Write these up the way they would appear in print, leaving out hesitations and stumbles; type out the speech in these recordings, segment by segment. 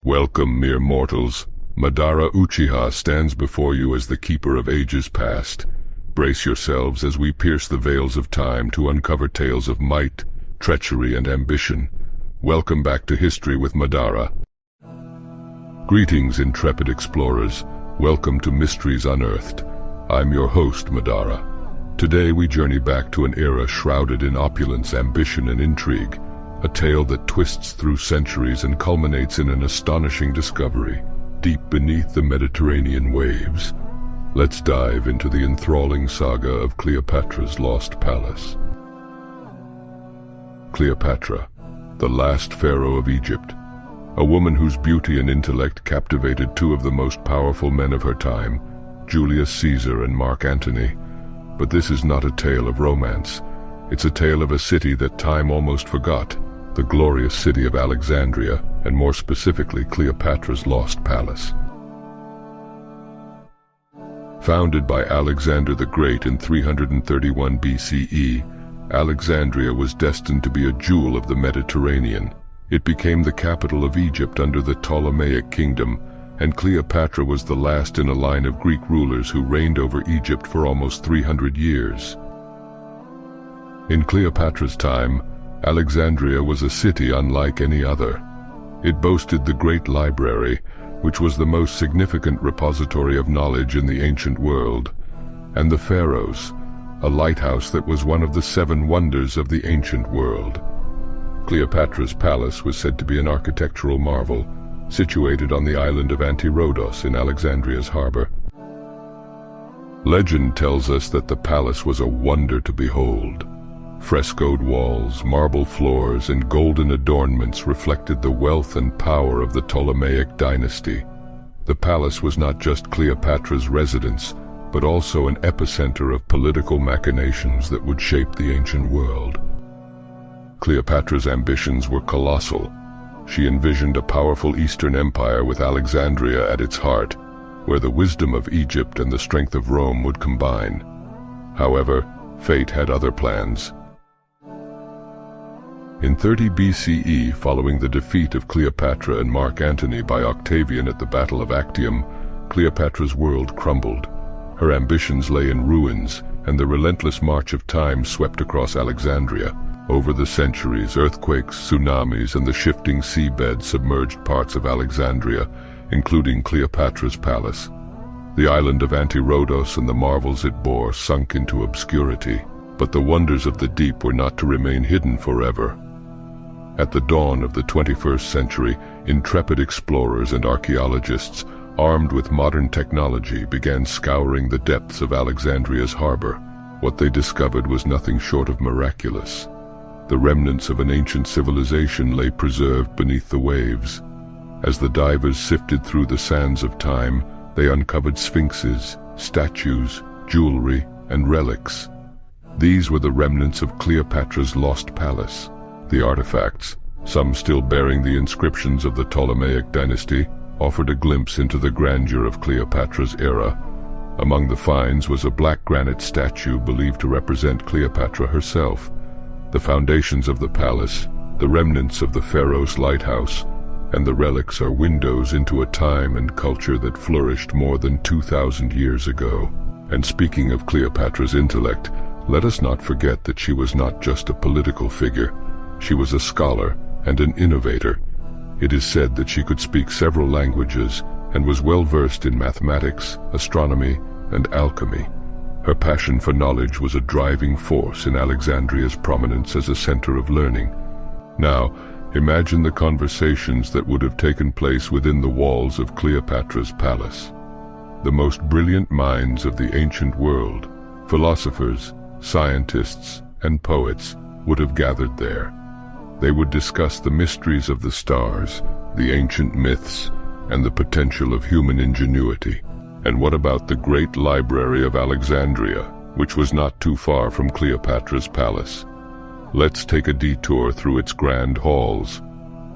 Welcome, mere mortals. Madara Uchiha stands before you as the keeper of ages past. Brace yourselves as we pierce the veils of time to uncover tales of might, treachery, and ambition. Welcome back to History with Madara. Greetings, intrepid explorers. Welcome to Mysteries Unearthed. I'm your host, Madara. Today we journey back to an era shrouded in opulence, ambition, and intrigue. A tale that twists through centuries and culminates in an astonishing discovery, deep beneath the Mediterranean waves. Let's dive into the enthralling saga of Cleopatra's lost palace. Cleopatra, the last pharaoh of Egypt, a woman whose beauty and intellect captivated two of the most powerful men of her time, Julius Caesar and Mark Antony. But this is not a tale of romance. It's a tale of a city that time almost forgot, the glorious city of Alexandria, and more specifically Cleopatra's lost palace. Founded by Alexander the Great in 331 BCE, Alexandria was destined to be a jewel of the Mediterranean. It became the capital of Egypt under the Ptolemaic kingdom, and Cleopatra was the last in a line of Greek rulers who reigned over Egypt for almost 300 years. In Cleopatra's time, Alexandria was a city unlike any other. It boasted the Great Library, which was the most significant repository of knowledge in the ancient world, and the pharaohs, a lighthouse that was one of the 7 wonders of the ancient world. Cleopatra's palace was said to be an architectural marvel, situated on the island of Antirodos in Alexandria's harbor. Legend tells us that the palace was a wonder to behold. Frescoed walls, marble floors, and golden adornments reflected the wealth and power of the Ptolemaic dynasty. The palace was not just Cleopatra's residence, but also an epicenter of political machinations that would shape the ancient world. Cleopatra's ambitions were colossal. She envisioned a powerful Eastern empire with Alexandria at its heart, where the wisdom of Egypt and the strength of Rome would combine. However, fate had other plans. In 30 BCE, following the defeat of Cleopatra and Mark Antony by Octavian at the Battle of Actium, Cleopatra's world crumbled. Her ambitions lay in ruins, and the relentless march of time swept across Alexandria. Over the centuries, earthquakes, tsunamis, and the shifting seabed submerged parts of Alexandria, including Cleopatra's palace. The island of Antirodos and the marvels it bore sunk into obscurity, but the wonders of the deep were not to remain hidden forever. At the dawn of the 21st century, intrepid explorers and archaeologists, armed with modern technology, began scouring the depths of Alexandria's harbor. What they discovered was nothing short of miraculous. The remnants of an ancient civilization lay preserved beneath the waves. As the divers sifted through the sands of time, they uncovered sphinxes, statues, jewelry, and relics. These were the remnants of Cleopatra's lost palace. The artifacts, some still bearing the inscriptions of the Ptolemaic dynasty, offered a glimpse into the grandeur of Cleopatra's era. Among the finds was a black granite statue believed to represent Cleopatra herself. The foundations of the palace, the remnants of the pharaoh's lighthouse, and the relics are windows into a time and culture that flourished more than 2,000 years ago. And speaking of Cleopatra's intellect, let us not forget that she was not just a political figure. She was a scholar and an innovator. It is said that she could speak several languages and was well versed in mathematics, astronomy, and alchemy. Her passion for knowledge was a driving force in Alexandria's prominence as a center of learning. Now, imagine the conversations that would have taken place within the walls of Cleopatra's palace. The most brilliant minds of the ancient world, philosophers, scientists, and poets, would have gathered there. They would discuss the mysteries of the stars, the ancient myths, and the potential of human ingenuity. And what about the Great Library of Alexandria, which was not too far from Cleopatra's palace? Let's take a detour through its grand halls.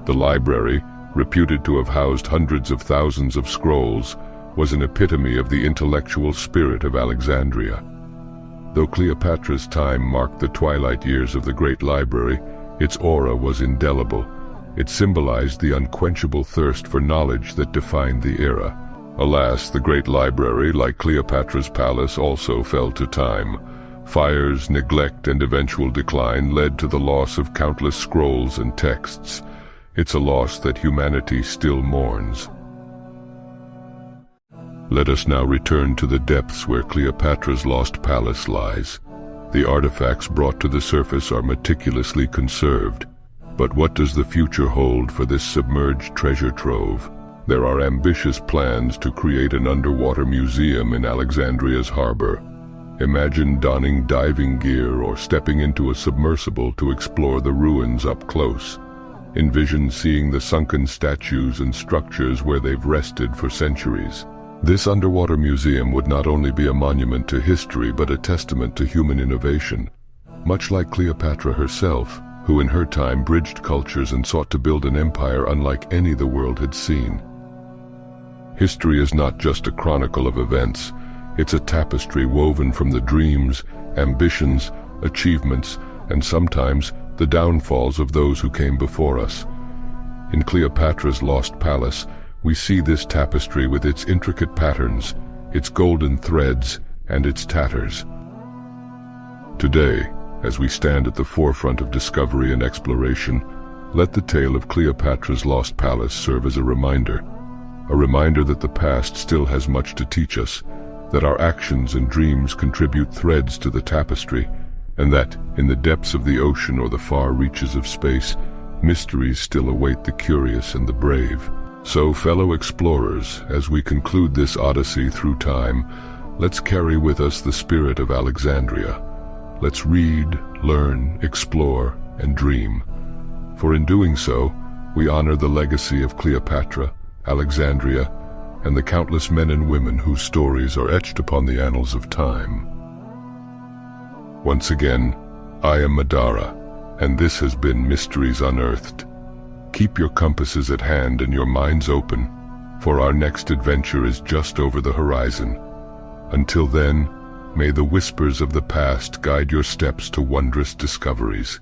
The library, reputed to have housed hundreds of thousands of scrolls, was an epitome of the intellectual spirit of Alexandria. Though Cleopatra's time marked the twilight years of the Great Library, its aura was indelible. It symbolized the unquenchable thirst for knowledge that defined the era. Alas, the great library, like Cleopatra's palace, also fell to time. Fires, neglect, and eventual decline led to the loss of countless scrolls and texts. It's a loss that humanity still mourns. Let us now return to the depths where Cleopatra's lost palace lies. The artifacts brought to the surface are meticulously conserved. But what does the future hold for this submerged treasure trove? There are ambitious plans to create an underwater museum in Alexandria's harbor. Imagine donning diving gear or stepping into a submersible to explore the ruins up close. Envision seeing the sunken statues and structures where they've rested for centuries. This underwater museum would not only be a monument to history but a testament to human innovation. Much like Cleopatra herself, who in her time bridged cultures and sought to build an empire unlike any the world had seen. History is not just a chronicle of events. It's a tapestry woven from the dreams, ambitions, achievements, and sometimes the downfalls of those who came before us. In Cleopatra's lost palace, we see this tapestry with its intricate patterns, its golden threads, and its tatters. Today, as we stand at the forefront of discovery and exploration, let the tale of Cleopatra's lost palace serve as a reminder that the past still has much to teach us, that our actions and dreams contribute threads to the tapestry, and that, in the depths of the ocean or the far reaches of space, mysteries still await the curious and the brave. So, fellow explorers, as we conclude this odyssey through time, let's carry with us the spirit of Alexandria. Let's read, learn, explore, and dream. For in doing so, we honor the legacy of Cleopatra, Alexandria, and the countless men and women whose stories are etched upon the annals of time. Once again, I am Madara, and this has been Mysteries Unearthed. Keep your compasses at hand and your minds open, for our next adventure is just over the horizon. Until then, may the whispers of the past guide your steps to wondrous discoveries.